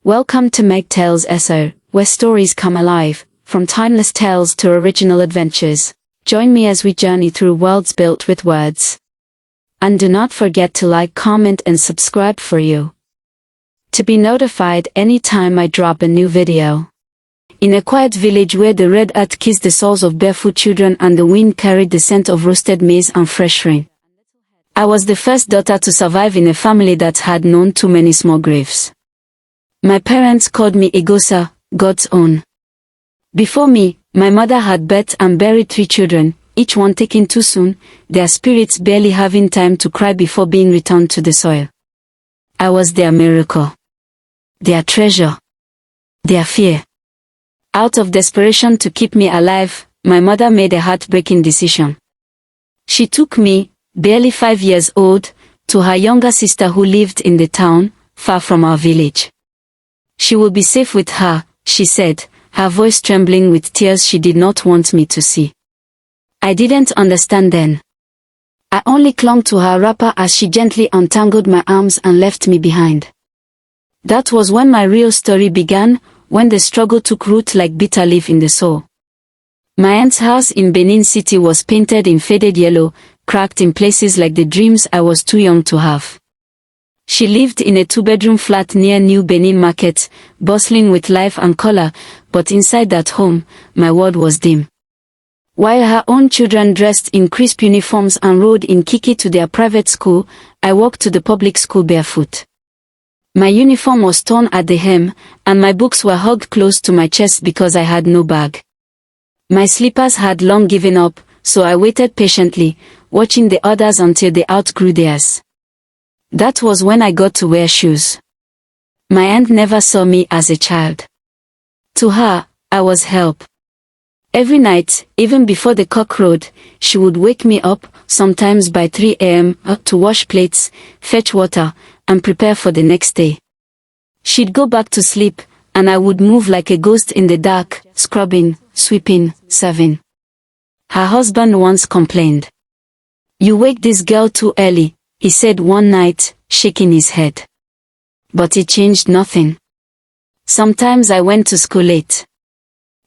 Welcome to Meg Tales SO, where stories come alive, from timeless tales to original adventures. Join me as we journey through worlds built with words. And do not forget to like, comment and subscribe for you to be notified anytime I drop a new video. In a quiet village where the red earth kissed the souls of barefoot children and the wind carried the scent of roasted maize and fresh rain, I was the first daughter to survive in a family that had known too many small graves. My parents called me Egosa, God's own. Before me, my mother had birthed and buried 3 children, each one taken too soon, their spirits barely having time to cry before being returned to the soil. I was their miracle, their treasure, their fear. Out of desperation to keep me alive, my mother made a heartbreaking decision. She took me, barely 5 years old, to her younger sister who lived in the town, far from our village. She would be safe with her, she said, her voice trembling with tears she did not want me to see. I didn't understand then. I only clung to her wrapper as she gently untangled my arms and left me behind. That was when my real story began, when the struggle took root like bitter leaf in the soul. My aunt's house in Benin City was painted in faded yellow, cracked in places like the dreams I was too young to have. She lived in a 2-bedroom flat near New Benin Market, bustling with life and color, but inside that home, my world was dim. While her own children dressed in crisp uniforms and rode in kiki to their private school, I walked to the public school barefoot. My uniform was torn at the hem, and my books were hugged close to my chest because I had no bag. My slippers had long given up, so I waited patiently, watching the others until they outgrew theirs. That was when I got to wear shoes. My aunt never saw me as a child. To her, I was help. Every night, even before the cock crowed, she would wake me up, sometimes by 3 a.m., to wash plates, fetch water, and prepare for the next day. She'd go back to sleep, and I would move like a ghost in the dark, scrubbing, sweeping, serving. Her husband once complained. "You wake this girl too early," he said one night, shaking his head. But it changed nothing. Sometimes I went to school late.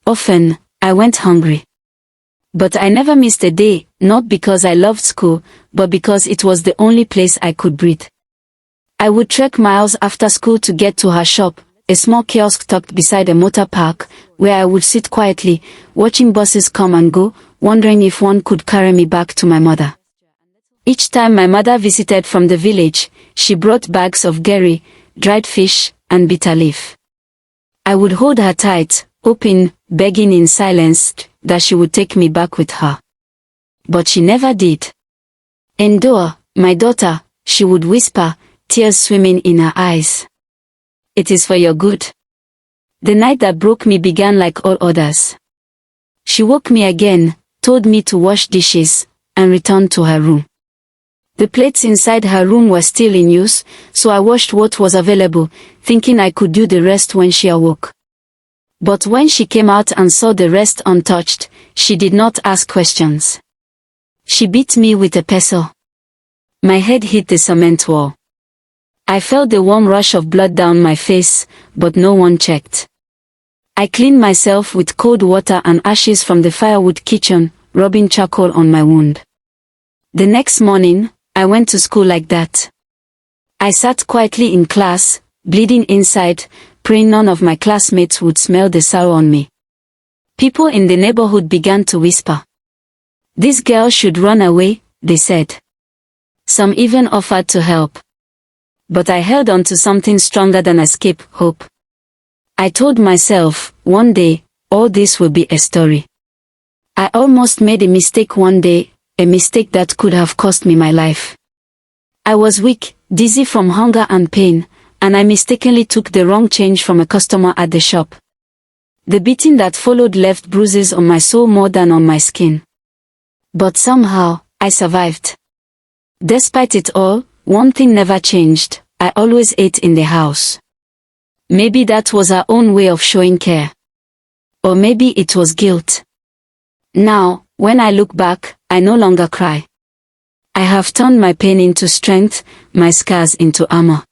Often, I went hungry. But I never missed a day, not because I loved school, but because it was the only place I could breathe. I would trek miles after school to get to her shop, a small kiosk tucked beside a motor park, where I would sit quietly, watching buses come and go, wondering if one could carry me back to my mother. Each time my mother visited from the village, she brought bags of gari, dried fish, and bitter leaf. I would hold her tight, hoping, begging in silence, that she would take me back with her. But she never did. "Endure, my daughter," she would whisper, tears swimming in her eyes. "It is for your good." The night that broke me began like all others. She woke me again, told me to wash dishes, and returned to her room. The plates inside her room were still in use, so I washed what was available, thinking I could do the rest when she awoke. But when she came out and saw the rest untouched, she did not ask questions. She beat me with a pestle. My head hit the cement wall. I felt the warm rush of blood down my face, but no one checked. I cleaned myself with cold water and ashes from the firewood kitchen, rubbing charcoal on my wound. The next morning, I went to school like that. I sat quietly in class, bleeding inside, praying none of my classmates would smell the sour on me. People in the neighborhood began to whisper. "This girl should run away," they said. Some even offered to help. But I held on to something stronger than escape, hope. I told myself, one day, all this will be a story. I almost made a mistake one day, a mistake that could have cost me my life. I was weak, dizzy from hunger and pain, and I mistakenly took the wrong change from a customer at the shop. The beating that followed left bruises on my soul more than on my skin. But somehow, I survived. Despite it all, one thing never changed: I always ate in the house. Maybe that was her own way of showing care. Or maybe it was guilt. Now, when I look back, I no longer cry. I have turned my pain into strength, my scars into armor.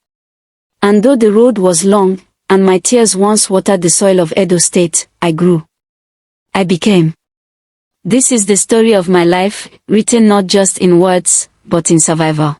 And though the road was long, And my tears once watered the soil of Edo State. I grew. I became. This is the story of my life, written not just in words, but in survival.